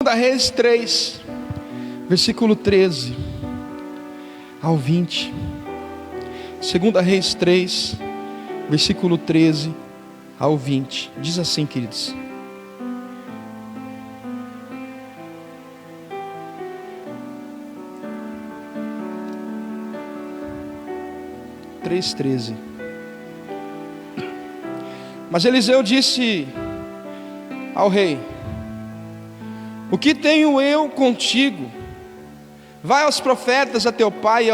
Segunda Reis 3, versículo 13 ao 20. Segunda Reis 3, versículo 13 ao 20. Diz assim, queridos: (3:13). Mas Eliseu disse ao rei: o que tenho eu contigo? Vai aos profetas a teu pai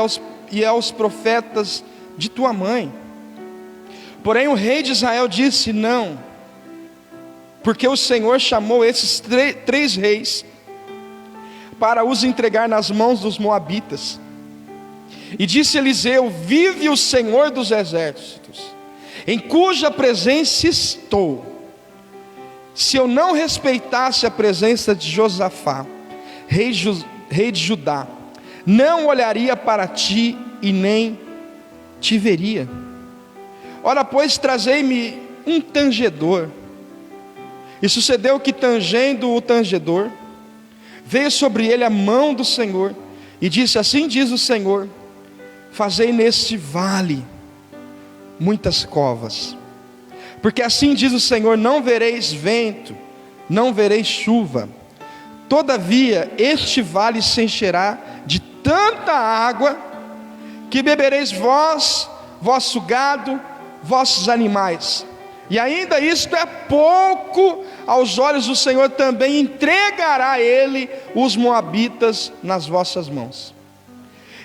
e aos profetas de tua mãe. Porém o rei de Israel disse: não, porque o Senhor chamou esses três reis para os entregar nas mãos dos moabitas. E disse Eliseu: vive o Senhor dos exércitos, em cuja presença estou, se eu não respeitasse a presença de Josafá, rei de Judá, não olharia para ti e nem te veria. Ora, pois, trazei-me um tangedor. E sucedeu que, tangendo o tangedor, veio sobre ele a mão do Senhor, e disse: assim diz o Senhor, fazei neste vale muitas covas, porque assim diz o Senhor: não vereis vento, não vereis chuva, todavia este vale se encherá de tanta água, que bebereis vós, vosso gado, vossos animais. E ainda isto é pouco aos olhos do Senhor, também entregará ele os moabitas nas vossas mãos.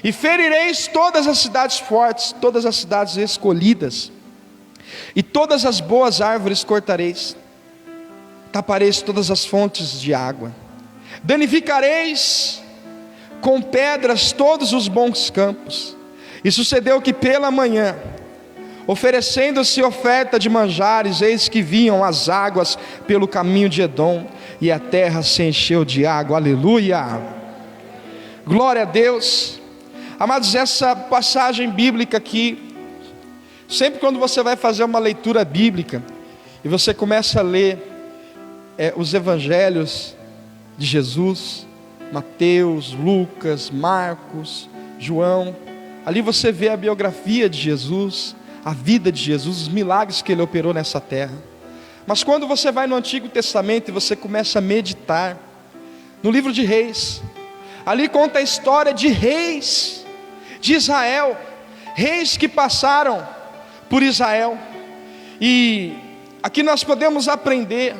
E ferireis todas as cidades fortes, todas as cidades escolhidas, e todas as boas árvores cortareis, tapareis todas as fontes de água, danificareis com pedras todos os bons campos. E sucedeu que pela manhã, oferecendo-se oferta de manjares, eis que vinham as águas pelo caminho de Edom, e a terra se encheu de água. Aleluia, glória a Deus. Amados, essa passagem bíblica aqui, sempre quando você vai fazer uma leitura bíblica, e você começa a ler os evangelhos de Jesus, Mateus, Lucas, Marcos, João, ali você vê a biografia de Jesus, a vida de Jesus, os milagres que ele operou nessa terra. Mas quando você vai no Antigo Testamento e você começa a meditar no livro de Reis, ali conta a história de reis de Israel, reis que passaram por Israel. E aqui nós podemos aprender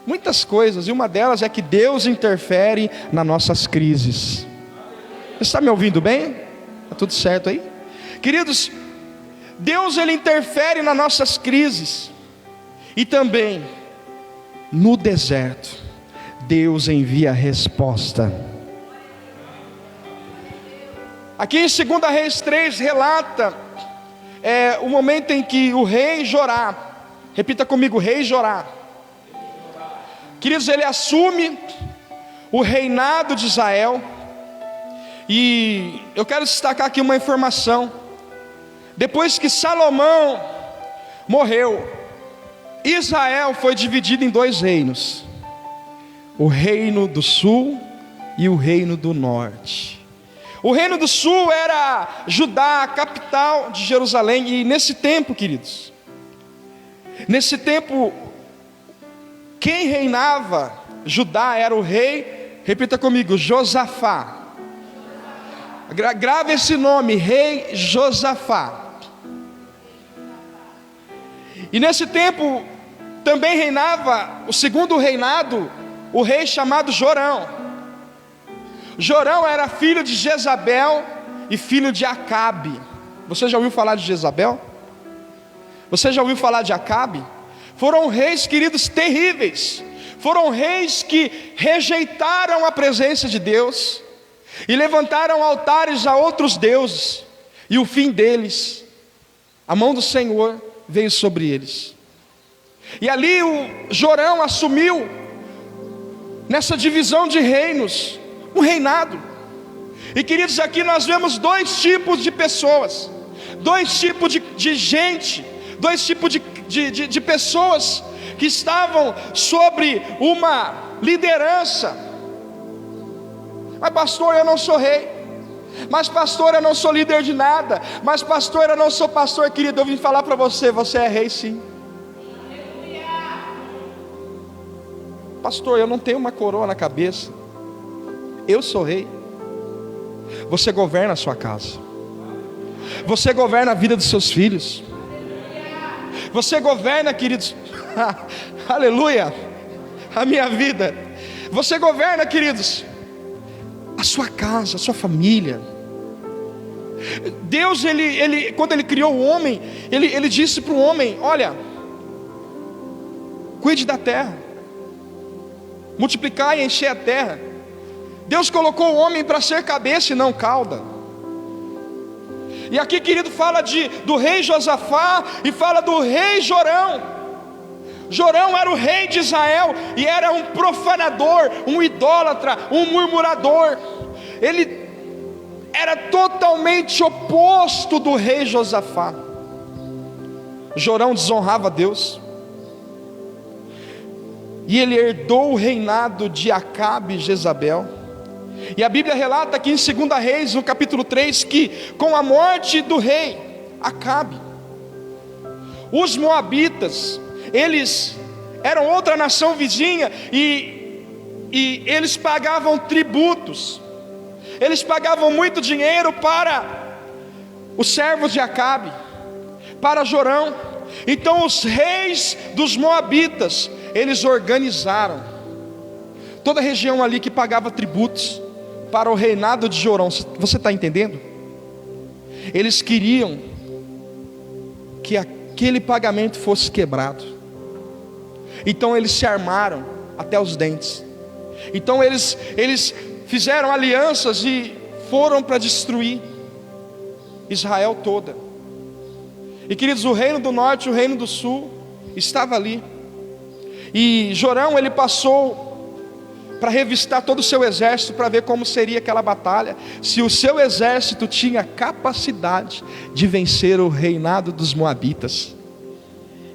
muitas coisas, e uma delas é que Deus interfere nas nossas crises. Você está me ouvindo bem? Está tudo certo aí? Queridos, Deus ele interfere nas nossas crises, e também no deserto Deus envia a resposta. Aqui em 2 Reis 3 relata o momento em que o rei Jorá, repita comigo, rei Jorá, queridos, ele assume o reinado de Israel. E eu quero destacar aqui uma informação: depois que Salomão morreu, Israel foi dividido em dois reinos, o reino do sul e o reino do norte. O reino do sul era Judá, a capital de Jerusalém. E nesse tempo, queridos, nesse tempo, quem reinava Judá era o rei, repita comigo, Josafá. Grave esse nome, rei Josafá. E nesse tempo também reinava o segundo reinado, o rei chamado Jorão. Jorão era filho de Jezabel e filho de Acabe. Você já ouviu falar de Jezabel? Você já ouviu falar de Acabe? Foram reis, queridos, terríveis. Foram reis que rejeitaram a presença de Deus e levantaram altares a outros deuses. E o fim deles, a mão do Senhor veio sobre eles. E ali o Jorão assumiu, nessa divisão de reinos, um reinado. E queridos, aqui nós vemos dois tipos de pessoas, dois tipos de gente, dois tipos de pessoas que estavam sobre uma liderança. Mas pastor, eu não sou rei. Mas pastor, eu não sou líder de nada. Mas pastor, eu não sou pastor. Querido, eu vim falar para você, você é rei sim. Pastor, eu não tenho uma coroa na cabeça. Eu sou rei. Você governa a sua casa. Você governa a vida dos seus filhos. Você governa, queridos, aleluia, a minha vida. Você governa, queridos, a sua casa, a sua família. Deus, quando Ele criou o homem, Ele disse para o homem: olha, cuide da terra, multiplicar e encher a terra. Deus colocou o homem para ser cabeça e não cauda. E aqui, querido, fala do rei Josafá e fala do rei Jorão. Jorão era o rei de Israel e era um profanador, um idólatra, um murmurador. Ele era totalmente oposto do rei Josafá. Jorão desonrava Deus. E ele herdou o reinado de Acabe e Jezabel. E a Bíblia relata aqui em 2 Reis, no capítulo 3, que com a morte do rei Acabe, os moabitas, eles eram outra nação vizinha, e eles pagavam tributos, eles pagavam muito dinheiro para os servos de Acabe, para Jorão. Então os reis dos moabitas, eles organizaram toda a região ali que pagava tributos para o reinado de Jorão. Você está entendendo? Eles queriam que aquele pagamento fosse quebrado. Então eles se armaram até os dentes. Então eles fizeram alianças e foram para destruir Israel toda. E queridos, o reino do norte e o reino do sul estava ali. E Jorão, ele passou para revistar todo o seu exército, para ver como seria aquela batalha, se o seu exército tinha capacidade de vencer o reinado dos moabitas.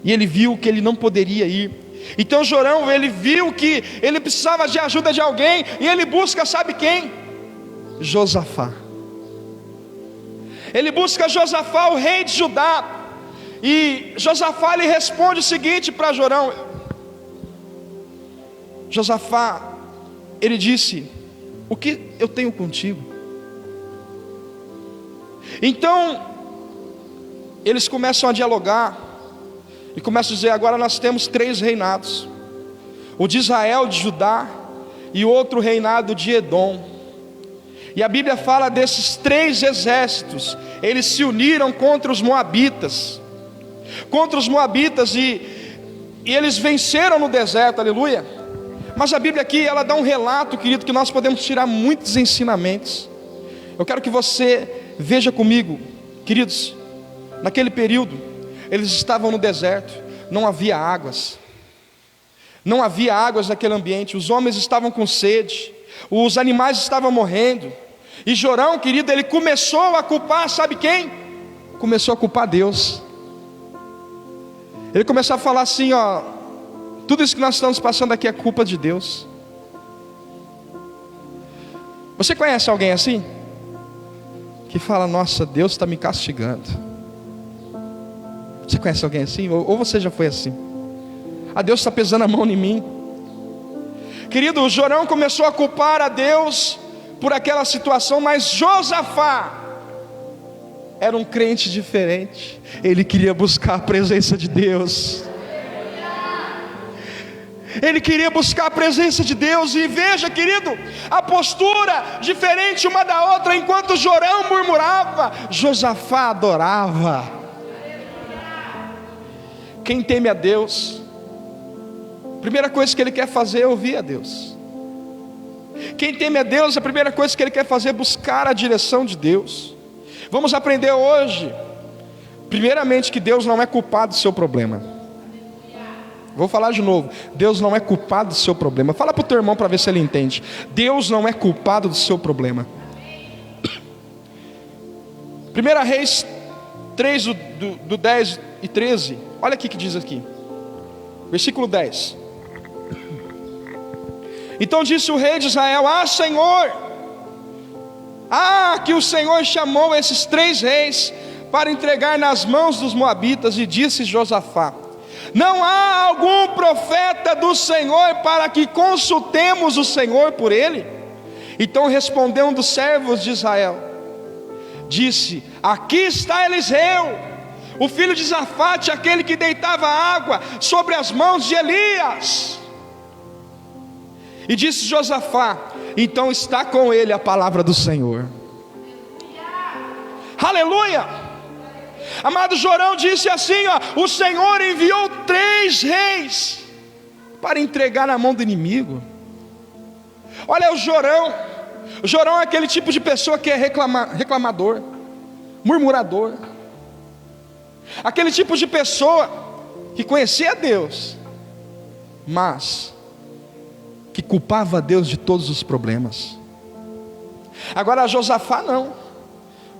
E ele viu que ele não poderia ir. Então Jorão, ele viu que ele precisava de ajuda de alguém, e ele busca, sabe quem? Josafá. Ele busca Josafá, o rei de Judá. E Josafá, ele responde o seguinte para Jorão. Josafá, ele disse: o que eu tenho contigo? Então eles começam a dialogar e começam a dizer: agora nós temos 3 reinados, o de Israel, de Judá, e outro reinado de Edom. E a Bíblia fala desses 3 exércitos, eles se uniram contra os moabitas, e eles venceram no deserto, aleluia. Mas a Bíblia aqui, ela dá um relato, querido, que nós podemos tirar muitos ensinamentos. Eu quero que você veja comigo, queridos, naquele período, eles estavam no deserto, não havia águas naquele ambiente, os homens estavam com sede, os animais estavam morrendo, e Jorão, querido, ele começou a culpar, sabe quem? Começou a culpar Deus. Ele começou a falar assim: ó, tudo isso que nós estamos passando aqui é culpa de Deus. Você conhece alguém assim? Que fala: nossa, Deus está me castigando. Você conhece alguém assim? Ou você já foi assim? Ah, Deus está pesando a mão em mim. Querido, o Jorão começou a culpar a Deus por aquela situação, mas Josafá era um crente diferente. Ele queria buscar a presença de Deus. Ele queria buscar a presença de Deus. E veja, querido, a postura diferente uma da outra. Enquanto Jorão murmurava, Josafá adorava. Quem teme a Deus, a primeira coisa que ele quer fazer é ouvir a Deus. Quem teme a Deus, a primeira coisa que ele quer fazer é buscar a direção de Deus. Vamos aprender hoje, primeiramente, que Deus não é culpado do seu problema. Vou falar de novo: Deus não é culpado do seu problema. Fala para o teu irmão para ver se ele entende. Deus não é culpado do seu problema. 1 Reis 3, do 10 e 13. Olha aqui que diz aqui, versículo 10. Então disse o rei de Israel: ah, Senhor, que o Senhor chamou esses 3 reis para entregar nas mãos dos moabitas. E disse Josafá: não há algum profeta do Senhor para que consultemos o Senhor por ele? Então respondeu um dos servos de Israel, disse: aqui está Eliseu, o filho de Safate, aquele que deitava água sobre as mãos de Elias. E disse Josafá: então está com ele a palavra do Senhor. Aleluia! Amado, Jorão disse assim: o Senhor enviou 3 reis para entregar na mão do inimigo. Olha o Jorão. O Jorão é aquele tipo de pessoa que é reclamador, murmurador, aquele tipo de pessoa que conhecia Deus, mas que culpava Deus de todos os problemas. Agora Josafá não.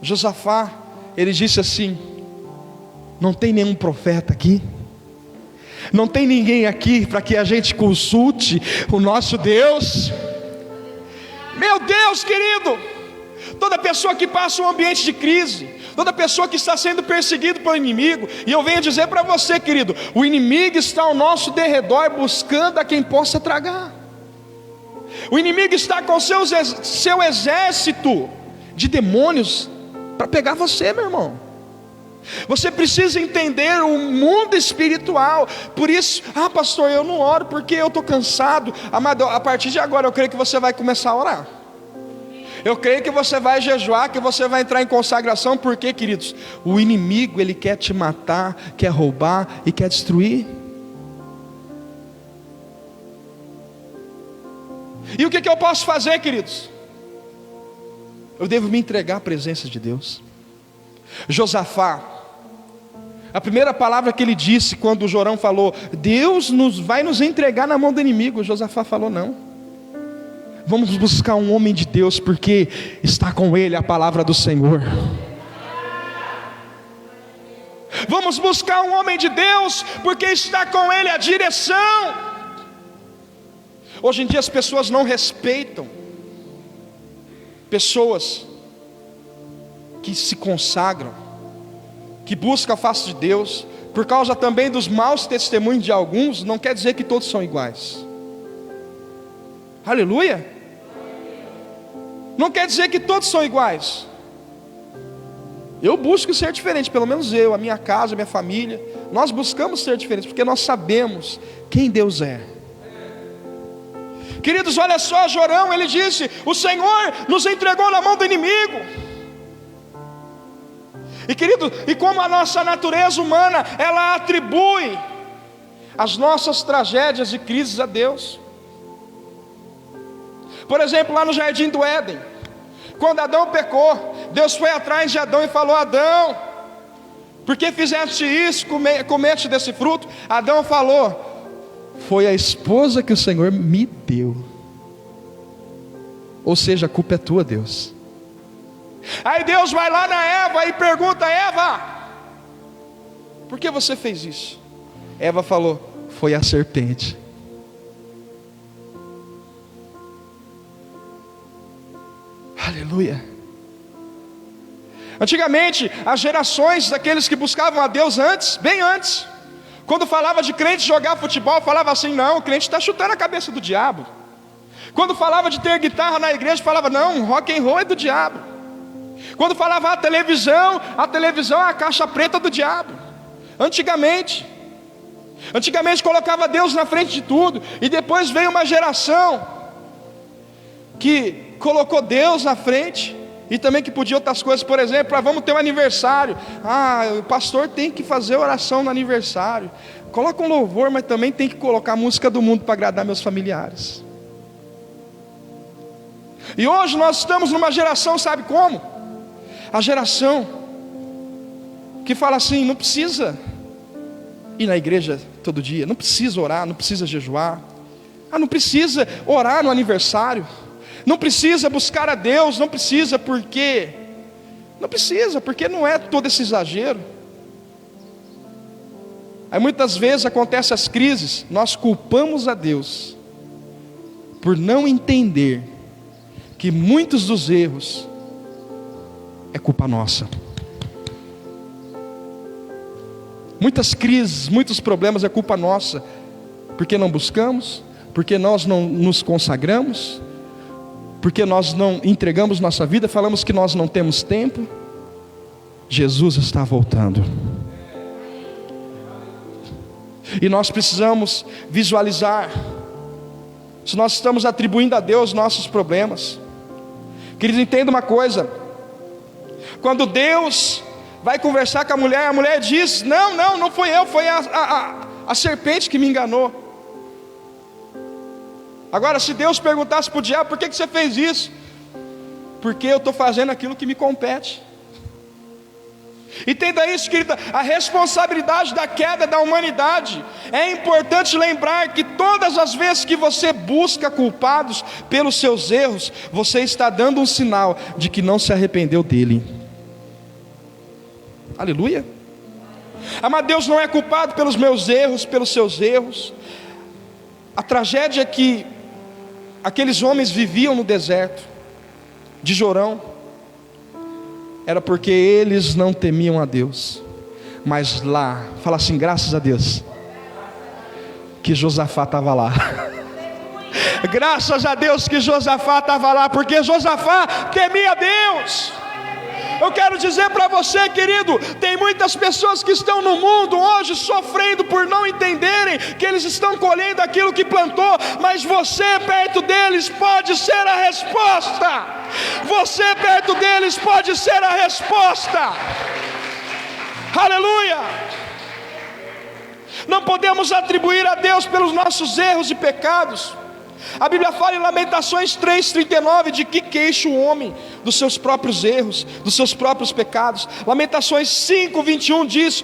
Josafá, ele disse assim: não tem nenhum profeta aqui, não tem ninguém aqui para que a gente consulte o nosso Deus. Meu Deus, querido, toda pessoa que passa um ambiente de crise, toda pessoa que está sendo perseguido pelo inimigo, e eu venho dizer para você, querido, o inimigo está ao nosso derredor buscando a quem possa tragar. O inimigo está com seu exército de demônios para pegar você, meu irmão. Você precisa entender o mundo espiritual. Por isso, pastor, eu não oro porque eu estou cansado. Amado, a partir de agora eu creio que você vai começar a orar. Eu creio que você vai jejuar, que você vai entrar em consagração. Porque, queridos, o inimigo, ele quer te matar, quer roubar e quer destruir. E o que eu posso fazer, queridos? Eu devo me entregar à presença de Deus. Josafá, a primeira palavra que ele disse quando o Jorão falou: Deus vai nos entregar na mão do inimigo, Josafá falou: não, vamos buscar um homem de Deus, porque está com ele a palavra do Senhor. Vamos buscar um homem de Deus, porque está com ele a direção. Hoje em dia as pessoas não respeitam pessoas que se consagram, que buscam a face de Deus, por causa também dos maus testemunhos de alguns. Não quer dizer que todos são iguais. Aleluia! Não quer dizer que todos são iguais. Eu busco ser diferente, pelo menos eu, a minha casa, a minha família, nós buscamos ser diferentes, porque nós sabemos quem Deus é. Queridos, olha só, Jorão, ele disse: o Senhor nos entregou na mão do inimigo. E querido, e como a nossa natureza humana, ela atribui as nossas tragédias e crises a Deus. Por exemplo, lá no jardim do Éden, quando Adão pecou, Deus foi atrás de Adão e falou: Adão, por que fizeste isso, comeste desse fruto? Adão falou: foi a esposa que o Senhor me deu. Ou seja, a culpa é tua, Deus. Aí Deus vai lá na Eva e pergunta: Eva, por que você fez isso? Eva falou: foi a serpente. Aleluia. Antigamente, as gerações daqueles que buscavam a Deus antes, bem antes, quando falava de crente jogar futebol, falava assim: não, o crente está chutando a cabeça do diabo. Quando falava de ter guitarra na igreja, falava: não, rock and roll é do diabo. Quando falava a televisão é a caixa preta do diabo. Antigamente colocava Deus na frente de tudo. E depois veio uma geração que colocou Deus na frente, e também que podia outras coisas. Por exemplo, vamos ter um aniversário, o pastor tem que fazer oração no aniversário. Coloca um louvor, mas também tem que colocar a música do mundo para agradar meus familiares. E hoje nós estamos numa geração, sabe como? A geração que fala assim: não precisa ir na igreja todo dia, não precisa orar, não precisa jejuar, não precisa orar no aniversário, não precisa buscar a Deus, não precisa porque não é todo esse exagero. Aí muitas vezes acontecem as crises, nós culpamos a Deus por não entender que muitos dos erros é culpa nossa. Muitas crises, muitos problemas é culpa nossa, porque não buscamos, porque nós não nos consagramos, porque nós não entregamos nossa vida, falamos que nós não temos tempo. Jesus está voltando, e nós precisamos visualizar se nós estamos atribuindo a Deus nossos problemas. Queridos, entenda uma coisa: quando Deus vai conversar com a mulher diz: não foi eu, foi a serpente que me enganou. Agora, se Deus perguntasse para o diabo: por que você fez isso? Porque eu estou fazendo aquilo que me compete. Entenda isso, querida, a responsabilidade da queda da humanidade. É importante lembrar que todas as vezes que você busca culpados pelos seus erros, você está dando um sinal de que não se arrependeu dele. Aleluia. Mas Deus não é culpado pelos meus erros, pelos seus erros. A tragédia é que aqueles homens viviam no deserto de Jorão, era porque eles não temiam a Deus. Mas lá, fala assim: graças a Deus que Josafá estava lá. Graças a Deus que Josafá estava lá, porque Josafá temia a Deus. Eu quero dizer para você, querido, tem muitas pessoas que estão no mundo hoje sofrendo por não entenderem que eles estão colhendo aquilo que plantou, mas você perto deles pode ser a resposta. Você perto deles pode ser a resposta. Aleluia. Não podemos atribuir a Deus pelos nossos erros e pecados. A Bíblia fala em Lamentações 3,39 de que queixa o homem dos seus próprios erros, dos seus próprios pecados. Lamentações 5,21 diz: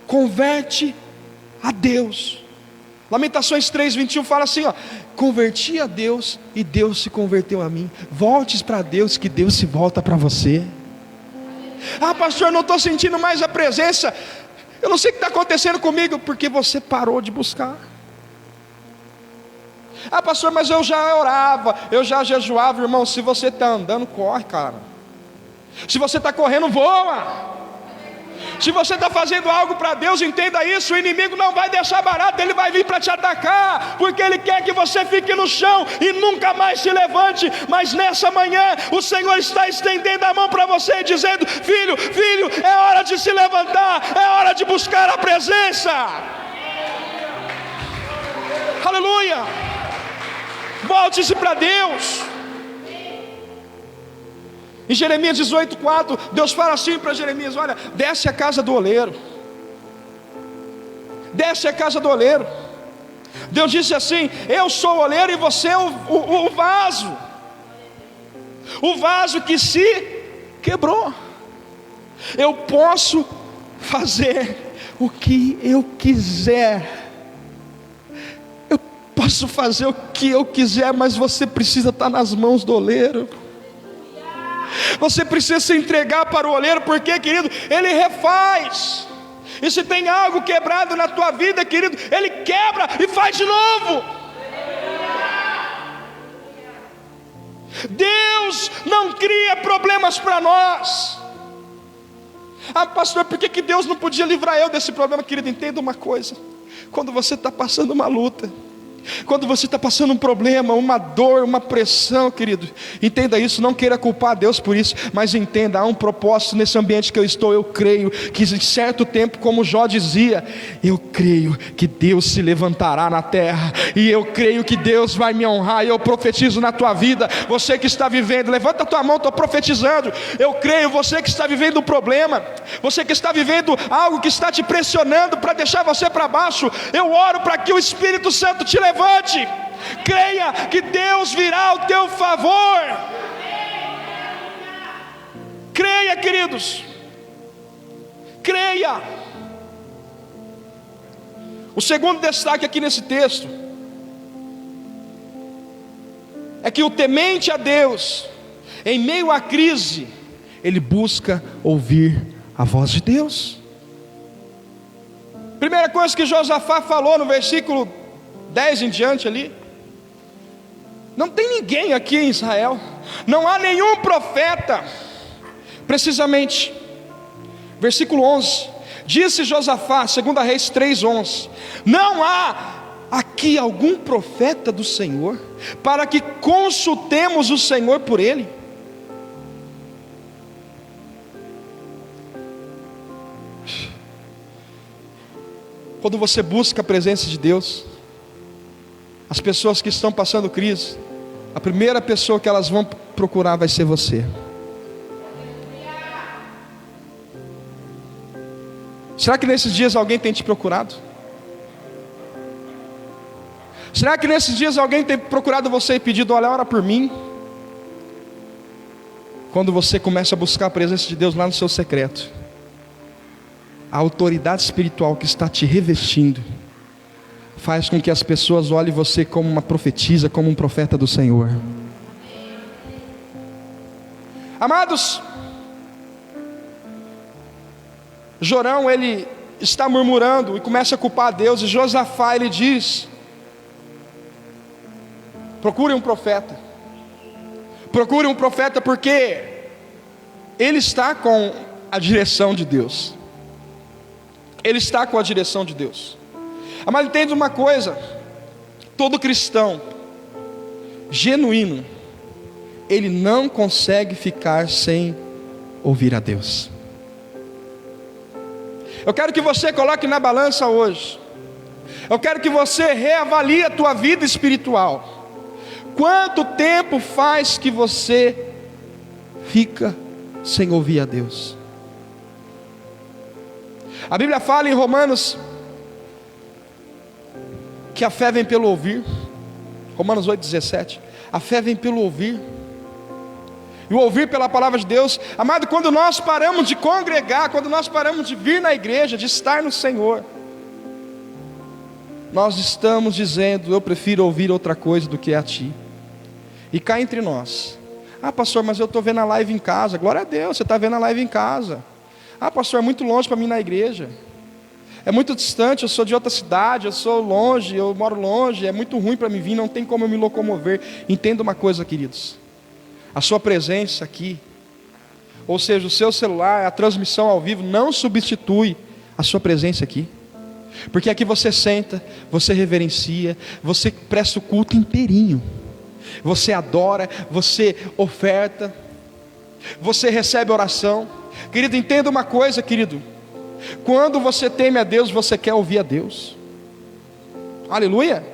converte a Deus. Lamentações 3,21 fala assim, converti a Deus e Deus se converteu a mim. Volte para Deus, que Deus se volta para você. Pastor, não estou sentindo mais a presença. Eu não sei o que está acontecendo comigo, porque você parou de buscar. Pastor, mas eu já orava, eu já jejuava. Irmão, se você está andando, corre, cara. Se você está correndo, voa. Se você está fazendo algo para Deus, entenda isso: o inimigo não vai deixar barato, ele vai vir para te atacar, porque ele quer que você fique no chão e nunca mais se levante. Mas nessa manhã, o Senhor está estendendo a mão para você, dizendo: filho, é hora de se levantar, é hora de buscar a presença. Aleluia. Volte-se para Deus. Em Jeremias 18,4, Deus fala assim para Jeremias: olha, desce a casa do oleiro. Desce a casa do oleiro. Deus disse assim: eu sou o oleiro e você é o vaso. O vaso que se quebrou. Eu posso fazer o que eu quiser. Posso fazer o que eu quiser, mas você precisa estar nas mãos do oleiro. Você precisa se entregar para o oleiro, porque, querido, ele refaz. E se tem algo quebrado na tua vida, querido, ele quebra e faz de novo. Deus não cria problemas para nós. Pastor, por que Deus não podia livrar eu desse problema? Querido, entenda uma coisa: quando você está passando uma luta, quando você está passando um problema, uma dor, uma pressão, querido, entenda isso. Não queira culpar Deus por isso, mas entenda, há um propósito nesse ambiente que eu estou. Eu creio que em certo tempo, como Jó dizia, eu creio que Deus se levantará na terra, e eu creio que Deus vai me honrar. E eu profetizo na tua vida, você que está vivendo, levanta a tua mão, estou profetizando. Eu creio, você que está vivendo um problema, você que está vivendo algo que está te pressionando para deixar você para baixo, eu oro para que o Espírito Santo te levante. Creia que Deus virá ao teu favor. Creia, queridos. Creia. O segundo destaque aqui nesse texto é que o temente a Deus, em meio à crise, ele busca ouvir a voz de Deus. Primeira coisa que Josafá falou no versículo 10 em diante ali. Não tem ninguém aqui em Israel, não há nenhum profeta. Precisamente, versículo 11, disse Josafá, 2 Reis 3:11, não há aqui algum profeta do Senhor, para que consultemos o Senhor por ele? Quando você busca a presença de Deus, as pessoas que estão passando crise, a primeira pessoa que elas vão procurar vai ser você. Será que nesses dias alguém tem te procurado? Será que nesses dias alguém tem procurado você e pedido, olha, ora por mim? Quando você começa a buscar a presença de Deus lá no seu secreto, a autoridade espiritual que está te revestindo faz com que as pessoas olhem você como uma profetisa, como um profeta do Senhor. Amados, Jorão, ele está murmurando e começa a culpar a Deus, e Josafá, ele diz, procure um profeta, porque ele está com a direção de Deus, Mas entenda uma coisa, todo cristão genuíno, ele não consegue ficar sem ouvir a Deus. Eu quero que você coloque na balança hoje, eu quero que você reavalie a tua vida espiritual. Quanto tempo faz que você fica sem ouvir a Deus? A Bíblia fala em Romanos que a fé vem pelo ouvir. Romanos 8,17. A fé vem pelo ouvir, e o ouvir pela palavra de Deus. Amado, quando nós paramos de congregar, quando nós paramos de vir na igreja, de estar no Senhor, nós estamos dizendo, eu prefiro ouvir outra coisa do que a Ti. E cá entre nós, ah pastor, mas eu estou vendo a live em casa. Glória a Deus, você está vendo a live em casa. Ah pastor, é muito longe para mim ir na igreja, é muito distante, eu sou de outra cidade, eu sou longe, eu moro longe, é muito ruim para mim vir, não tem como eu me locomover. Entenda uma coisa, queridos, a sua presença aqui, ou seja, o seu celular, a transmissão ao vivo, não substitui a sua presença aqui. Porque aqui você senta, você reverencia, você presta o culto inteirinho, você adora, você oferta, você recebe oração. Querido, entenda uma coisa, querido, quando você teme a Deus, você quer ouvir a Deus. Aleluia.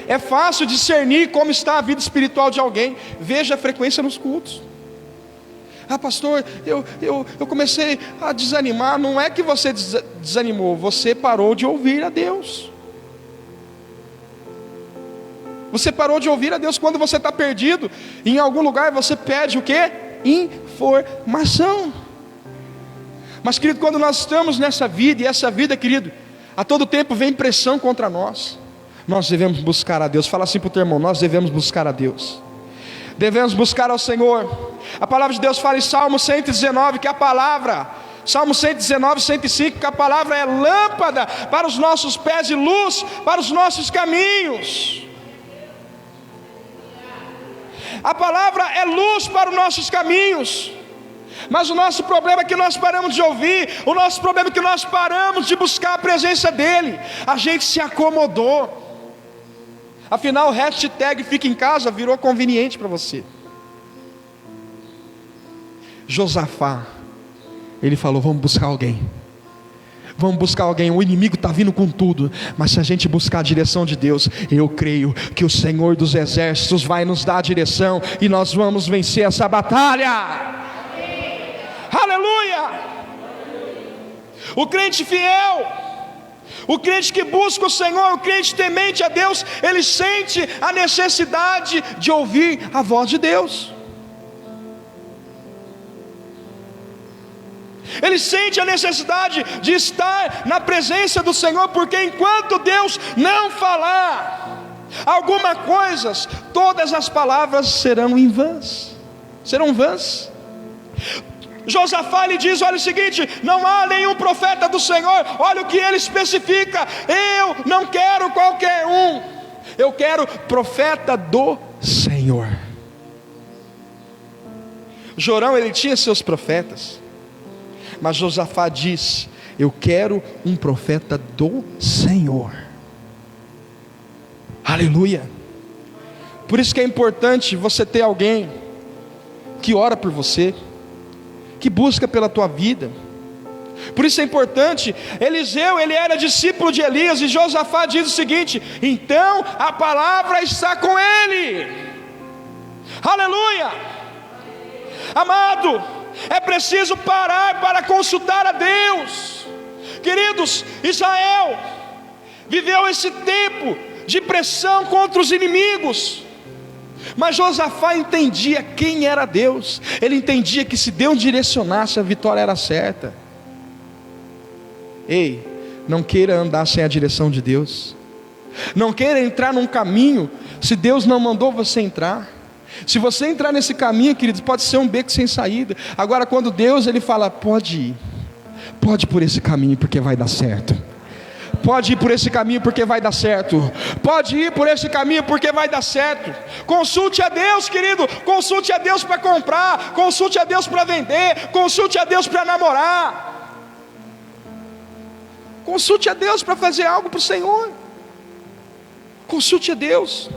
É fácil discernir como está a vida espiritual de alguém. Veja a frequência nos cultos. Ah pastor, eu comecei a desanimar. Não é que você desanimou, você parou de ouvir a Deus. Você parou de ouvir a Deus. Quando você está perdido em algum lugar, você pede o quê? Informação. Mas querido, quando nós estamos nessa vida, e essa vida, querido, a todo tempo vem pressão contra nós, nós devemos buscar a Deus. Fala assim para o teu irmão, nós devemos buscar a Deus, devemos buscar ao Senhor. A palavra de Deus fala em Salmo 119, que a palavra, Salmo 119, 105, que a palavra é lâmpada para os nossos pés e luz para os nossos caminhos. A palavra é luz para os nossos caminhos. Mas o nosso problema é que nós paramos de ouvir, o nosso problema é que nós paramos de buscar a presença dEle. A gente se acomodou. Afinal, o hashtag fica em casa virou conveniente para você. Josafá, ele falou, vamos buscar alguém. Vamos buscar alguém, o inimigo está vindo com tudo, mas se a gente buscar a direção de Deus, eu creio que o Senhor dos Exércitos vai nos dar a direção, e nós vamos vencer essa batalha. Aleluia! O crente fiel, o crente que busca o Senhor, o crente temente a Deus, ele sente a necessidade de ouvir a voz de Deus. Ele sente a necessidade de estar na presença do Senhor, porque enquanto Deus não falar alguma coisa, todas as palavras serão em vãs, serão vãs. Josafá lhe diz, olha o seguinte, não há nenhum profeta do Senhor. Olha o que ele especifica, eu não quero qualquer um. Eu quero profeta do Senhor. Jorão, ele tinha seus profetas, mas Josafá diz: eu quero um profeta do Senhor. Aleluia. Por isso que é importante você ter alguém que ora por você, que busca pela tua vida. Por isso é importante. Eliseu, ele era discípulo de Elias, e Josafá diz o seguinte: então a palavra está com ele. Aleluia. Amado, é preciso parar para consultar a Deus. Queridos, Israel viveu esse tempo de pressão contra os inimigos, mas Josafá entendia quem era Deus. Ele entendia que se Deus direcionasse, a vitória era certa. Ei, não queira andar sem a direção de Deus. Não queira entrar num caminho se Deus não mandou você entrar. Se você entrar nesse caminho, queridos, pode ser um beco sem saída. Agora, quando Deus ele fala: pode ir por esse caminho porque vai dar certo. Pode ir por esse caminho porque vai dar certo. Pode ir por esse caminho porque vai dar certo. Consulte a Deus, querido. Consulte a Deus para comprar. Consulte a Deus para vender. Consulte a Deus para namorar. Consulte a Deus para fazer algo para o Senhor. Consulte a Deus.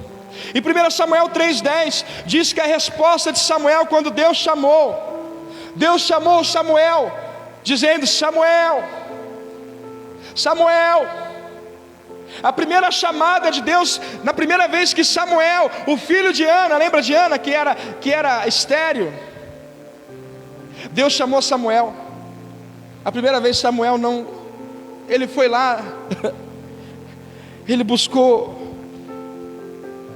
Em 1 Samuel 3,10 diz que a resposta de Samuel, quando Deus chamou Samuel, dizendo: Samuel, Samuel. A primeira chamada de Deus, na primeira vez que Samuel, o filho de Ana, lembra de Ana que era estéril? Deus chamou Samuel. A primeira vez Samuel não, ele foi lá, ele buscou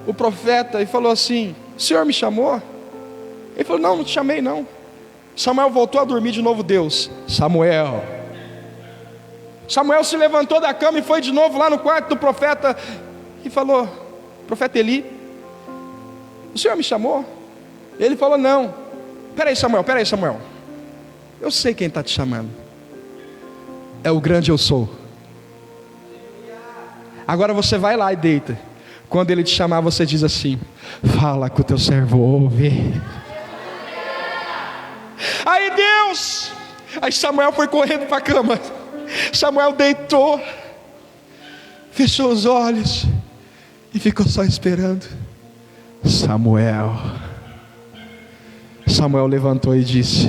o profeta e falou assim: o Senhor me chamou? Ele falou: não te chamei não. Samuel voltou a dormir de novo. Deus: Samuel se levantou da cama e foi de novo lá no quarto do profeta e falou: profeta Eli, o Senhor me chamou? Ele falou: não. Peraí Samuel, eu sei quem está te chamando. É o grande eu sou. Agora você vai lá e deita. Quando ele te chamar, você diz assim: fala que o teu servo ouve. Aí Samuel foi correndo para a cama. Samuel deitou, fechou os olhos e ficou só esperando. Samuel levantou e disse: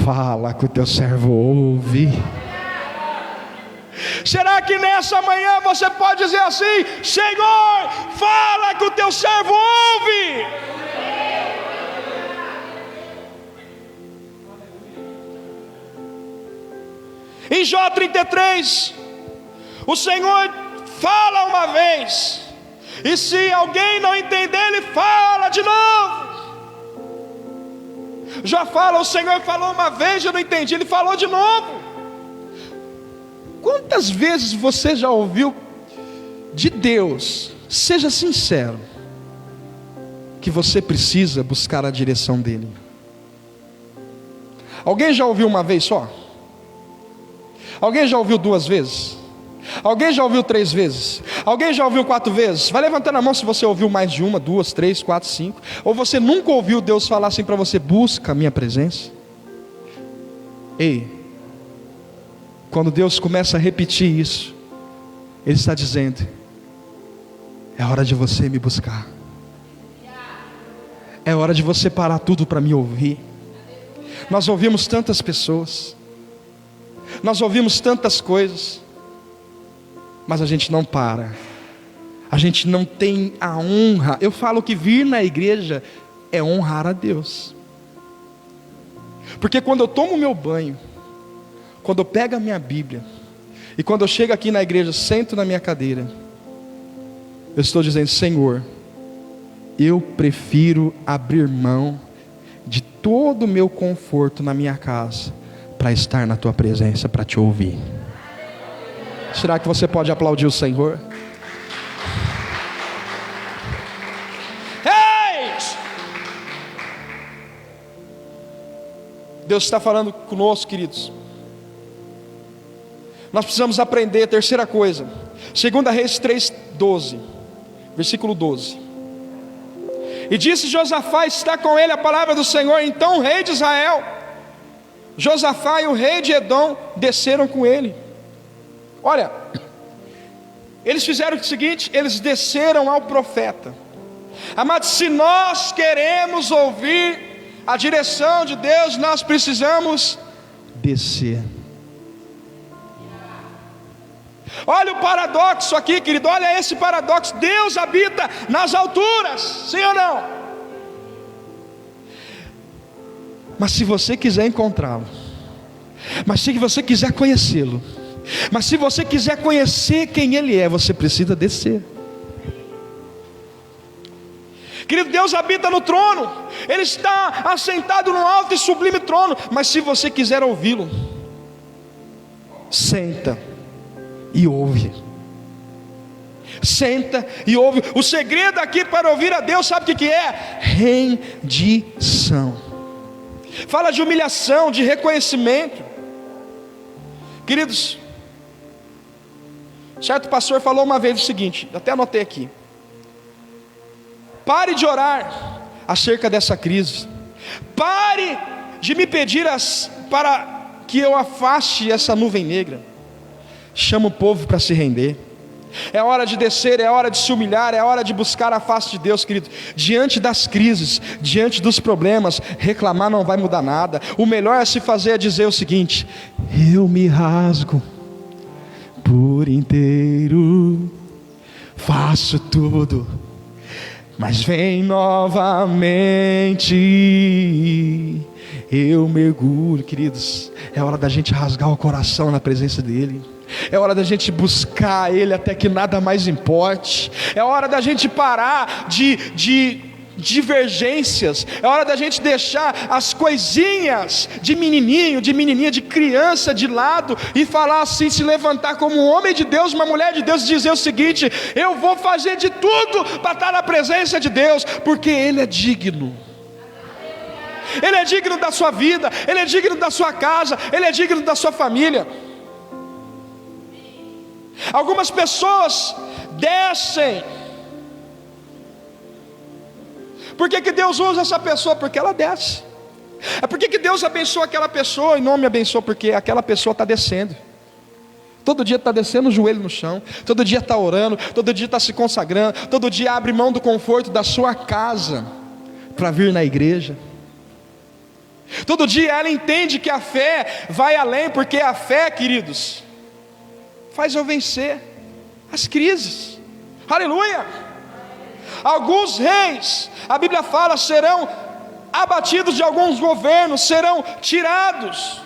fala que o teu servo ouve. Será que nessa manhã você pode dizer assim: Senhor, fala que o teu servo ouve? Em Jó 33, o Senhor fala uma vez, e se alguém não entender, Ele fala de novo. Já fala: o Senhor falou uma vez, eu não entendi, Ele falou de novo. Quantas vezes você já ouviu de Deus, seja sincero, que você precisa buscar a direção dEle? Alguém já ouviu uma vez só? Alguém já ouviu 2 vezes? Alguém já ouviu 3 vezes? Alguém já ouviu 4 vezes? Vai levantando a mão se você ouviu mais de 1, 2, 3, 4, 5. Ou você nunca ouviu Deus falar assim para você: busca a minha presença. Ei, quando Deus começa a repetir isso, Ele está dizendo: é hora de você me buscar. É hora de você parar tudo para me ouvir. Nós ouvimos tantas pessoas, nós ouvimos tantas coisas, mas a gente não para. A gente não tem a honra. Eu falo que vir na igreja é honrar a Deus. Porque quando eu tomo meu banho, quando eu pego a minha Bíblia, e quando eu chego aqui na igreja, sento na minha cadeira, eu estou dizendo: Senhor, eu prefiro abrir mão de todo o meu conforto na minha casa, para estar na tua presença, para te ouvir. Será que você pode aplaudir o Senhor? Ei! Deus está falando conosco, queridos. Nós precisamos aprender. Terceira coisa, 2 Reis 3:12 versículo 12. E disse Josafá: está com ele a palavra do Senhor. Então o rei de Israel, Josafá e o rei de Edom desceram com ele. Olha, eles fizeram o seguinte: eles desceram ao profeta. Amados, se nós queremos ouvir a direção de Deus, nós precisamos descer. Olha o paradoxo aqui, querido, olha esse paradoxo. Deus habita nas alturas, sim ou não? Mas se você quiser encontrá-lo, mas se você quiser conhecê-lo, mas se você quiser conhecer quem Ele é, você precisa descer. Querido, Deus habita no trono, Ele está assentado no alto e sublime trono. Mas se você quiser ouvi-lo, senta e ouve. Senta e ouve. O segredo aqui para ouvir a Deus, sabe o que é? Rendição. Fala de humilhação, de reconhecimento. Queridos, certo pastor falou uma vez o seguinte, até anotei aqui: pare de orar acerca dessa crise, pare de me pedir para que eu afaste essa nuvem negra. Chama o povo para se render. É hora de descer, é hora de se humilhar, é hora de buscar a face de Deus, querido. Diante das crises, diante dos problemas, reclamar não vai mudar nada. O melhor a se fazer é dizer o seguinte: eu me rasgo por inteiro, faço tudo, mas vem novamente, eu mergulho. Queridos, é hora da gente rasgar o coração na presença dEle. É hora da gente buscar Ele até que nada mais importe. É hora da gente parar de divergências. É hora da gente deixar as coisinhas de menininho, de menininha, de criança de lado e falar assim, se levantar como um homem de Deus, uma mulher de Deus, e dizer o seguinte: eu vou fazer de tudo para estar na presença de Deus, porque Ele é digno. Ele é digno da sua vida, Ele é digno da sua casa, Ele é digno da sua família. Algumas pessoas descem. Por que Deus usa essa pessoa? Porque ela desce. É porque que Deus abençoa aquela pessoa e não me abençoa? Porque aquela pessoa está descendo. Todo dia está descendo o joelho no chão, todo dia está orando, todo dia está se consagrando, todo dia abre mão do conforto da sua casa para vir na igreja. Todo dia ela entende que a fé vai além, porque a fé, queridos, faz eu vencer as crises. Aleluia! Alguns reis, a Bíblia fala, serão abatidos de alguns governos, serão tirados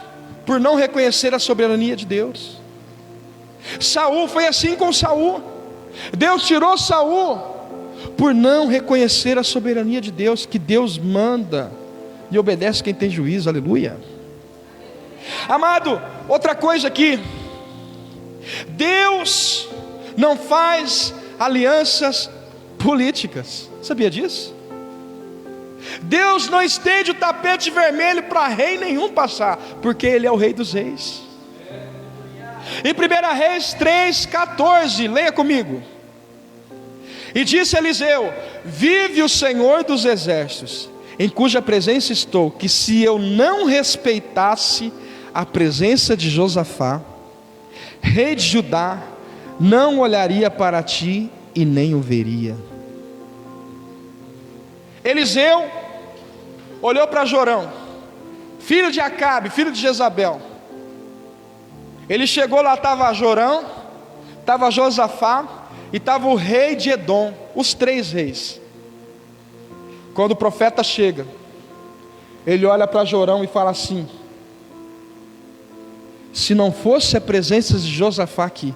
por não reconhecer a soberania de Deus. Saul foi assim com Saul. Deus tirou Saul por não reconhecer a soberania de Deus, que Deus manda e obedece quem tem juízo. Aleluia! Amado, outra coisa aqui: Deus não faz alianças políticas. Sabia disso? Deus não estende o tapete vermelho para rei nenhum passar, porque Ele é o Rei dos Reis. Em 1 Reis 3,14, leia comigo. E disse Eliseu: vive o Senhor dos exércitos, em cuja presença estou, que se eu não respeitasse a presença de Josafá, rei de Judá, não olharia para ti e nem o veria. Eliseu olhou para Jorão, filho de Acabe, filho de Jezabel. Ele chegou lá, estava Jorão, estava Josafá e estava o rei de Edom, os três reis. Quando o profeta chega, ele olha para Jorão e fala assim: se não fosse a presença de Josafá aqui,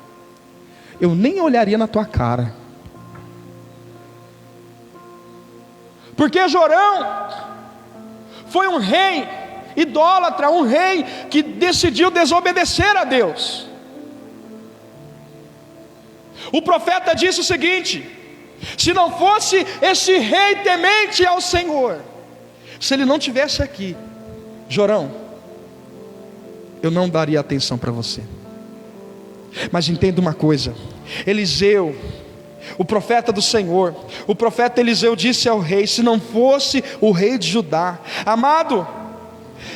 eu nem olharia na tua cara. Porque Jorão foi um rei idólatra, um rei que decidiu desobedecer a Deus. O profeta disse o seguinte: se não fosse esse rei temente ao Senhor, se ele não tivesse aqui, Jorão, eu não daria atenção para você. Mas entenda uma coisa: Eliseu o profeta do Senhor, o profeta Eliseu disse ao rei: se não fosse o rei de Judá. Amado,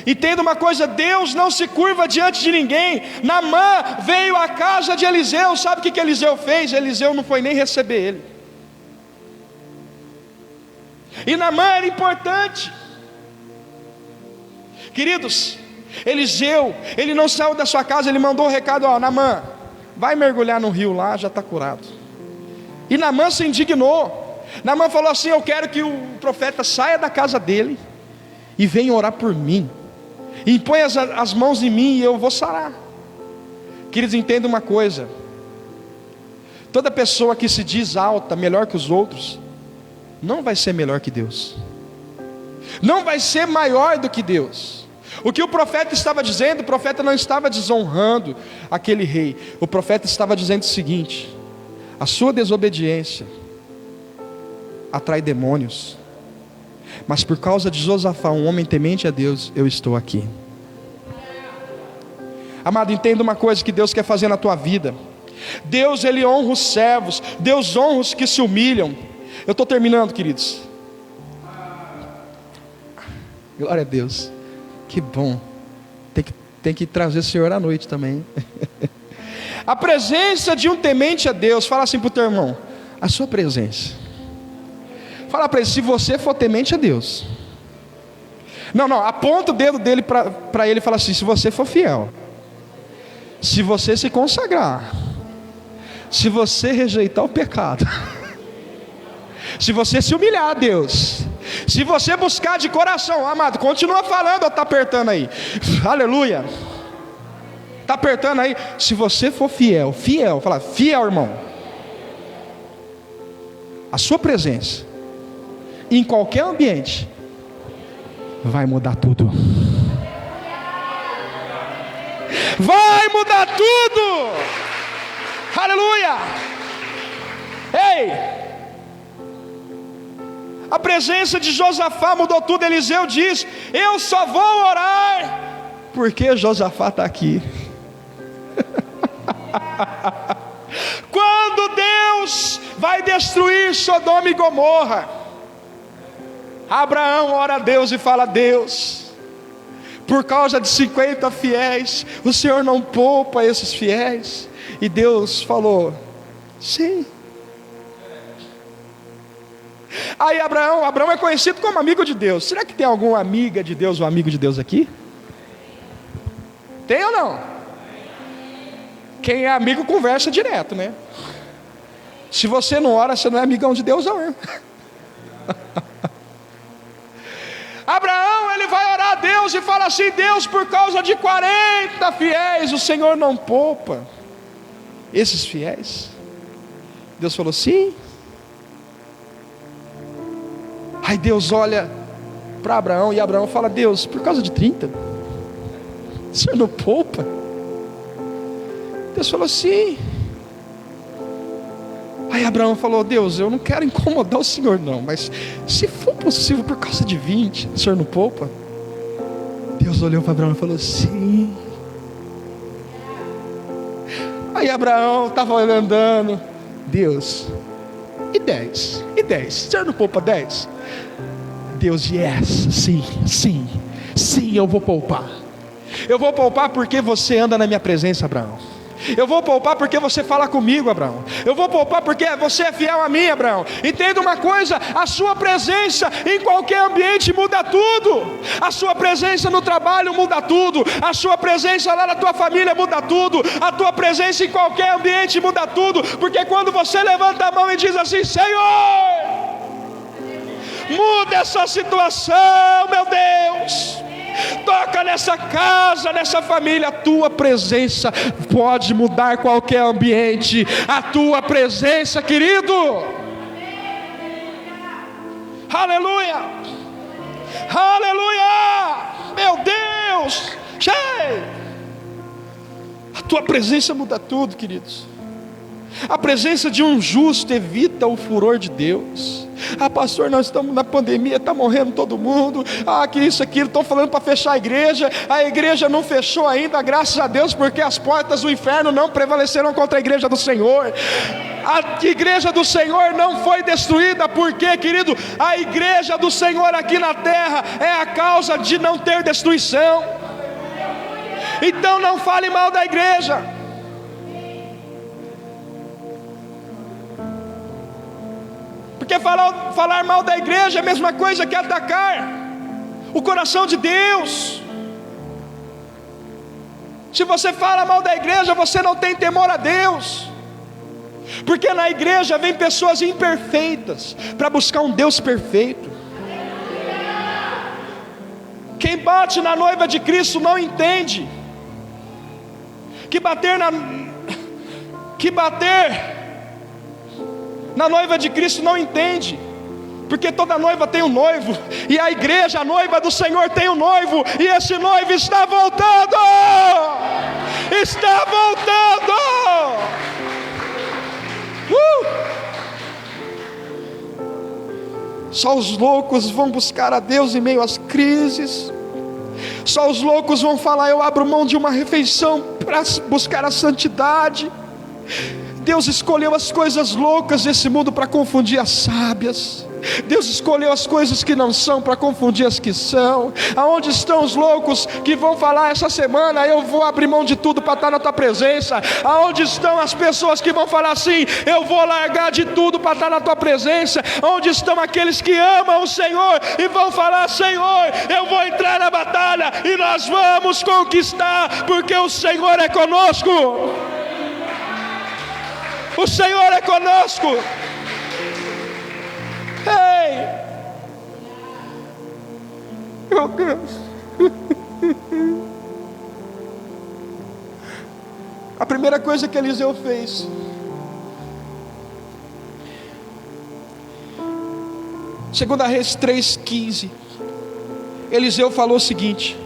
entenda uma coisa: Deus não se curva diante de ninguém. Naamã veio à casa de Eliseu. Sabe o que Eliseu fez? Eliseu não foi nem receber ele. E Naamã era importante. Queridos, Eliseu, ele não saiu da sua casa, ele mandou o recado: ó, Naamã, vai mergulhar no rio lá, já está curado. E Naamã se indignou. Naamã falou assim: eu quero que o profeta saia da casa dele e venha orar por mim, e impõe as mãos em mim e eu vou sarar. Queridos, entendam uma coisa: toda pessoa que se diz alta, melhor que os outros, não vai ser melhor que Deus, não vai ser maior do que Deus. O que o profeta estava dizendo, o profeta não estava desonrando aquele rei. O profeta estava dizendo o seguinte: a sua desobediência atrai demônios, mas por causa de Josafá, um homem temente a Deus, eu estou aqui. Amado, entenda uma coisa que Deus quer fazer na tua vida. Deus, Ele honra os servos. Deus honra os que se humilham. Eu estou terminando, queridos. Glória a Deus. Que bom. Tem que trazer o Senhor à noite também. A presença de um temente a Deus. Fala assim para o teu irmão: a sua presença. Fala para ele: se você for temente a Deus. Não, aponta o dedo dele para ele e fala assim: se você for fiel, se você se consagrar, se você rejeitar o pecado, se você se humilhar a Deus, se você buscar de coração. Amado, continua falando ou está apertando aí? Aleluia. Está apertando aí? Se você for fiel, fala fiel, irmão, a sua presença em qualquer ambiente vai mudar tudo. Vai mudar tudo. Aleluia. Ei, a presença de Josafá mudou tudo. Eliseu diz: eu só vou orar porque Josafá está aqui. Quando Deus vai destruir Sodoma e Gomorra, Abraão ora a Deus e fala: Deus, por causa de 50 fiéis, o Senhor não poupa esses fiéis. E Deus falou: sim. Aí Abraão é conhecido como amigo de Deus. Será que tem alguma amiga de Deus ou amigo de Deus aqui? Tem ou não? Quem é amigo conversa direto, né? Se você não ora, você não é amigão de Deus, não. Abraão, ele vai orar a Deus e fala assim: Deus, por causa de 40 fiéis, o Senhor não poupa esses fiéis. Deus falou: sim. Aí Deus olha para Abraão e Abraão fala: Deus, por causa de 30, o Senhor não poupa? Deus falou: sim. Aí Abraão falou: Deus, eu não quero incomodar o Senhor não, mas se for possível por causa de 20, o Senhor não poupa? Deus olhou para Abraão e falou: sim. Aí Abraão estava andando: Deus, e 10? E 10? O Senhor não poupa 10? Deus: yes, sim, eu vou poupar. Eu vou poupar porque você anda na minha presença, Abraão. Eu vou poupar porque você fala comigo, Abraão. Eu vou poupar porque você é fiel a mim, Abraão. Entenda uma coisa: a sua presença em qualquer ambiente muda tudo. A sua presença no trabalho muda tudo. A sua presença lá na tua família muda tudo. A tua presença em qualquer ambiente muda tudo. Porque quando você levanta a mão e diz assim: Senhor, muda essa situação, meu Deus, toca nessa casa, nessa família. A tua presença pode mudar qualquer ambiente. A tua presença, querido. Aleluia, aleluia, meu Deus. A tua presença muda tudo, queridos. A presença de um justo evita o furor de Deus. Ah, pastor, nós estamos na pandemia, está morrendo todo mundo. Ah, que isso, aquilo, estão falando para fechar a igreja não fechou ainda, graças a Deus, porque as portas do inferno não prevaleceram contra a igreja do Senhor. A igreja do Senhor não foi destruída, porque, querido, a igreja do Senhor aqui na terra é a causa de não ter destruição. Então não fale mal da igreja. Porque falar mal da igreja é a mesma coisa que atacar o coração de Deus. Se você fala mal da igreja, você não tem temor a Deus. Porque na igreja vem pessoas imperfeitas para buscar um Deus perfeito. Quem bate na noiva de Cristo não entende que bater na noiva de Cristo não entende, porque toda noiva tem um noivo, e a igreja, a noiva do Senhor, tem um noivo, e esse noivo está voltando. Está voltando. Só os loucos vão buscar a Deus em meio às crises. Só os loucos vão falar: eu abro mão de uma refeição para buscar a santidade. Deus escolheu as coisas loucas desse mundo para confundir as sábias. Deus escolheu as coisas que não são para confundir as que são. Aonde estão os loucos que vão falar essa semana: eu vou abrir mão de tudo para estar na tua presença? Aonde estão as pessoas que vão falar assim: eu vou largar de tudo para estar na tua presença? Onde estão aqueles que amam o Senhor e vão falar: Senhor, eu vou entrar na batalha e nós vamos conquistar, porque o Senhor é conosco. O Senhor é conosco. Ei, meu Deus. A primeira coisa que Eliseu fez, Segunda Reis 3:15, Eliseu falou o seguinte: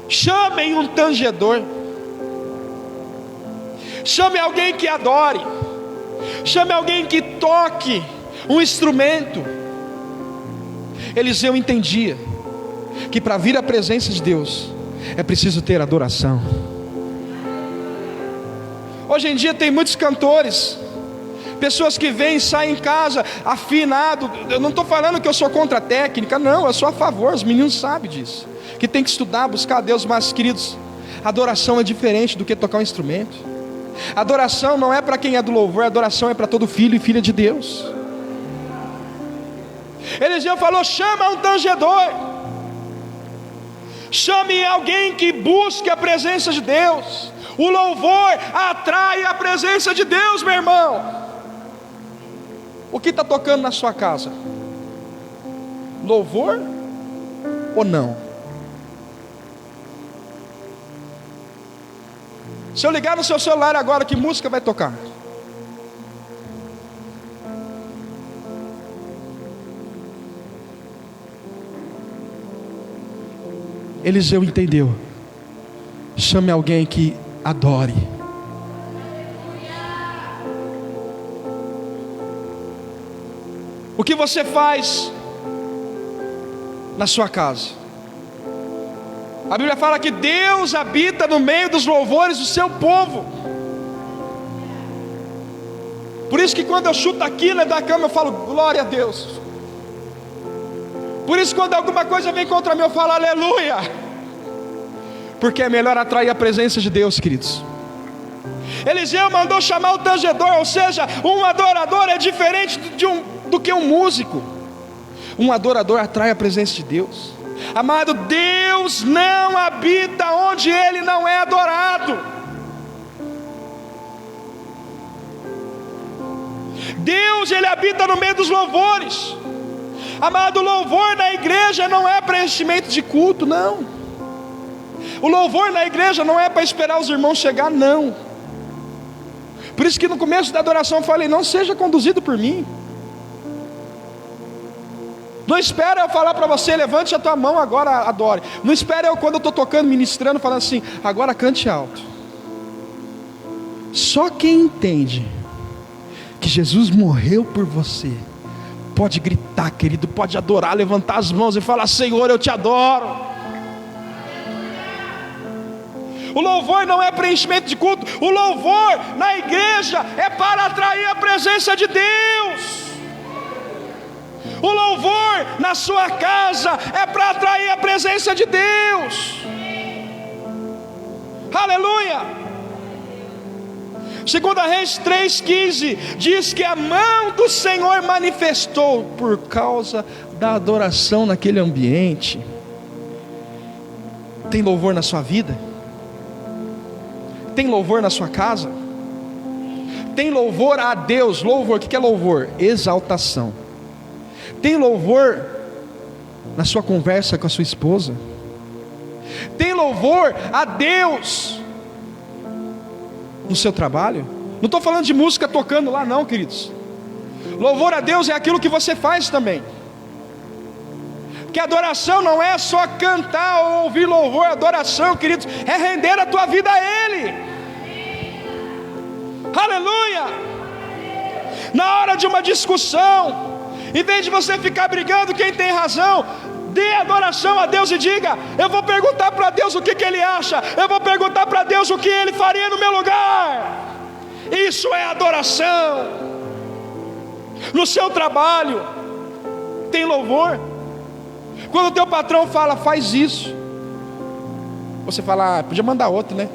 chamem um tangedor. Chame alguém que adore. Chame alguém que toque um instrumento. Eliseu entendia que para vir à presença de Deus é preciso ter adoração. Hoje em dia tem muitos cantores, pessoas que vêm e saem em casa afinado. Eu não estou falando que eu sou contra a técnica, não, eu sou a favor, os meninos sabem disso, que tem que estudar, buscar a Deus. Mas, queridos, adoração é diferente do que tocar um instrumento. Adoração não é para quem é do louvor, adoração é para todo filho e filha de Deus. Eliseu falou: chama um tangedor. Chame alguém que busque a presença de Deus. O louvor atrai a presença de Deus, meu irmão. O que está tocando na sua casa? Louvor ou não? Se eu ligar no seu celular agora, que música vai tocar? Eliseu entendeu: chame alguém que adore. O que você faz na sua casa? A Bíblia fala que Deus habita no meio dos louvores do seu povo. Por isso que quando eu chuto aqui da cama, eu falo: glória a Deus. Por isso quando alguma coisa vem contra mim, eu falo: aleluia. Porque é melhor atrair a presença de Deus, queridos. Eliseu mandou chamar o tangedor, ou seja, um adorador é diferente do que um músico. Um adorador atrai a presença de Deus. Amado, Deus não habita onde Ele não é adorado. Deus, Ele habita no meio dos louvores. Amado, o louvor na igreja não é preenchimento de culto, não. O louvor na igreja não é para esperar os irmãos chegar, não. Por isso que no começo da adoração eu falei: não seja conduzido por mim. Não espera eu falar para você: levante a tua mão agora, adore. Não espera eu, quando eu estou tocando, ministrando, falando assim: agora cante alto. Só quem entende que Jesus morreu por você pode gritar, querido, pode adorar, levantar as mãos e falar: Senhor, eu te adoro. O louvor não é preenchimento de culto. O louvor na igreja é para atrair a presença de Deus. O louvor na sua casa é para atrair a presença de Deus. Aleluia. 2 Reis 3,15 diz que a mão do Senhor manifestou por causa da adoração naquele ambiente. Tem louvor na sua vida? Tem louvor na sua casa? Tem louvor a Deus? Louvor, o que é louvor? Exaltação. Tem louvor na sua conversa com a sua esposa? Tem louvor a Deus no seu trabalho? Não estou falando de música tocando lá não, queridos. Louvor a Deus é aquilo que você faz também. Que adoração não é só cantar ou ouvir louvor. Adoração, queridos, é render a tua vida a Ele. Aleluia. Na hora de uma discussão, em vez de você ficar brigando quem tem razão, dê adoração a Deus e diga: eu vou perguntar para Deus o que Ele acha, eu vou perguntar para Deus o que Ele faria no meu lugar. Isso é adoração. No seu trabalho tem louvor. Quando o teu patrão fala: faz isso, você fala: podia mandar outro, né?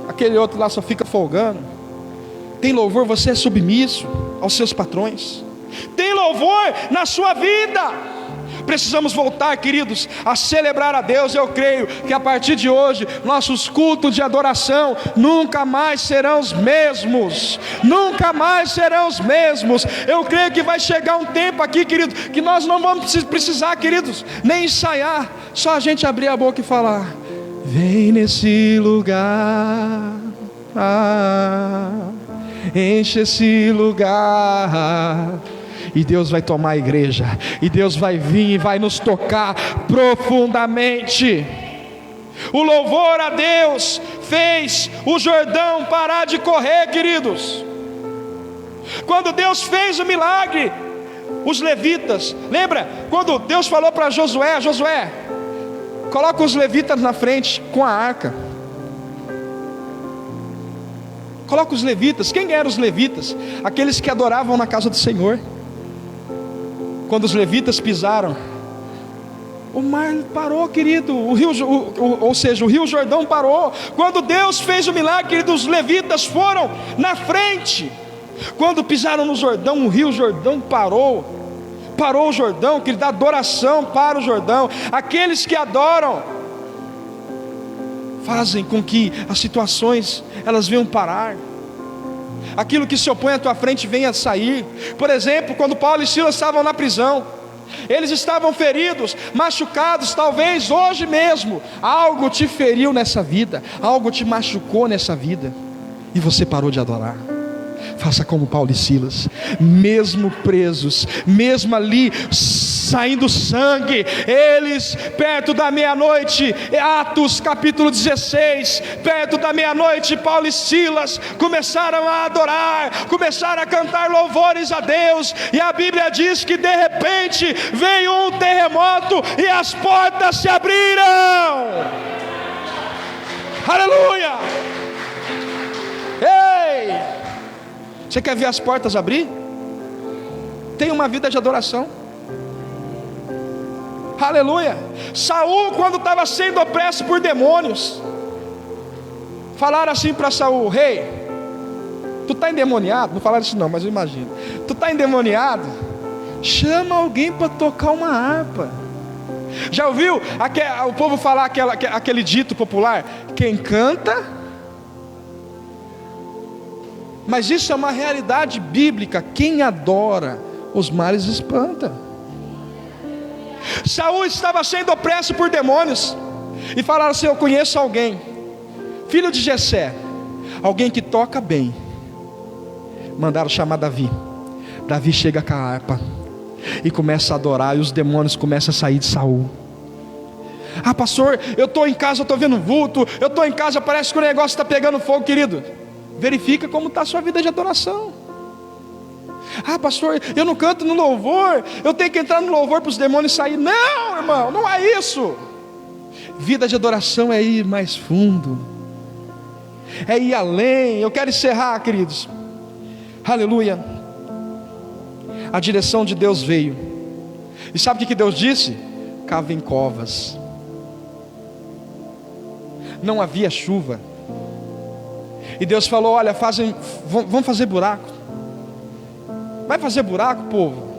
Aquele outro lá só fica folgando. Tem louvor, você é submisso aos seus patrões. Tem louvor na sua vida. Precisamos voltar, queridos, a celebrar a Deus. Eu creio que a partir de hoje nossos cultos de adoração nunca mais serão os mesmos. Nunca mais serão os mesmos. Eu creio que vai chegar um tempo aqui, querido, que nós não vamos precisar, queridos, nem ensaiar. Só a gente abrir a boca e falar: vem nesse lugar, enche esse lugar. E Deus vai tomar a igreja, e Deus vai vir e vai nos tocar profundamente. O louvor a Deus fez o Jordão parar de correr, queridos. Quando Deus fez o milagre, os levitas, lembra? Quando Deus falou para Josué: Josué, coloca os levitas na frente com a arca. Coloca os levitas. Quem eram os levitas? Aqueles que adoravam na casa do Senhor. Quando os levitas pisaram, o mar parou, querido. O Rio Jordão parou. Quando Deus fez o milagre, querido, os levitas foram na frente. Quando pisaram no Jordão, o Rio Jordão parou. Parou o Jordão, querido, dá adoração para o Jordão. Aqueles que adoram fazem com que as situações elas venham parar. Aquilo que se opõe à tua frente venha a sair. Por exemplo, quando Paulo e Silas estavam na prisão, eles estavam feridos, machucados. Talvez hoje mesmo algo te feriu nessa vida, algo te machucou nessa vida, e você parou de adorar. Faça como Paulo e Silas, mesmo presos, mesmo ali saindo sangue, eles perto da meia-noite, Atos capítulo 16, perto da meia-noite, Paulo e Silas começaram a adorar, começaram a cantar louvores a Deus, e a Bíblia diz que de repente veio um terremoto e as portas se abriram. Aleluia! Ei! Você quer ver as portas abrir? Tenha uma vida de adoração. Aleluia. Saul, quando estava sendo opresso por demônios, falaram assim para Saul: rei, tu está endemoniado? Não falaram isso não, mas eu imagino. Tu está endemoniado? Chama alguém para tocar uma harpa. Já ouviu o povo falar aquele dito popular: quem canta... Mas isso é uma realidade bíblica. Quem adora, os males espanta. Saul estava sendo opresso por demônios, e falaram assim: eu conheço alguém, filho de Jessé, alguém que toca bem. Mandaram chamar Davi. Davi chega com a harpa e começa a adorar, e os demônios começam a sair de Saul. Ah, pastor, eu estou em casa, eu estou vendo vulto, eu estou em casa, parece que o negócio está pegando fogo. Querido, verifica como está a sua vida de adoração. Ah, pastor, eu não canto no louvor, eu tenho que entrar no louvor para os demônios sair. Não, irmão, não é isso. Vida de adoração é ir mais fundo, é ir além. Eu quero encerrar, queridos. Aleluia. A direção de Deus veio. E sabe o que Deus disse? Cavem covas. Não havia chuva. E Deus falou: olha, vamos fazer buraco. Vai fazer buraco, povo.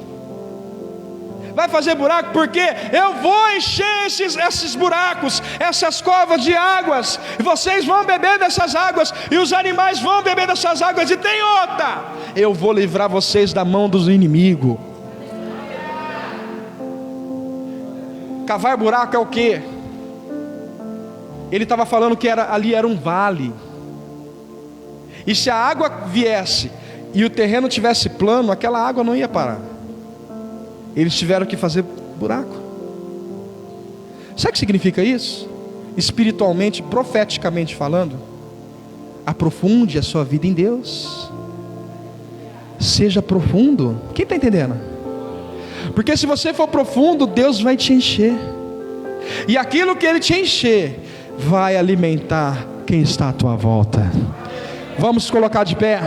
Vai fazer buraco, porque eu vou encher esses buracos, essas covas de águas, e vocês vão beber dessas águas, e os animais vão beber dessas águas. E tem outra: eu vou livrar vocês da mão dos inimigos. Cavar buraco é o quê? Ele estava falando que ali era um vale, e se a água viesse e o terreno tivesse plano, aquela água não ia parar. Eles tiveram que fazer buraco. Sabe o que significa isso? Espiritualmente, profeticamente falando, aprofunde a sua vida em Deus. Seja profundo. Quem está entendendo? Porque se você for profundo, Deus vai te encher, e aquilo que Ele te encher vai alimentar quem está à tua volta. Vamos colocar de pé.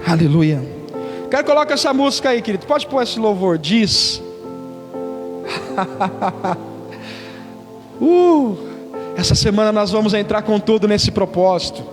Aleluia. Quero colocar essa música aí, querido. Pode pôr esse louvor. Diz. Essa semana nós vamos entrar com tudo nesse propósito.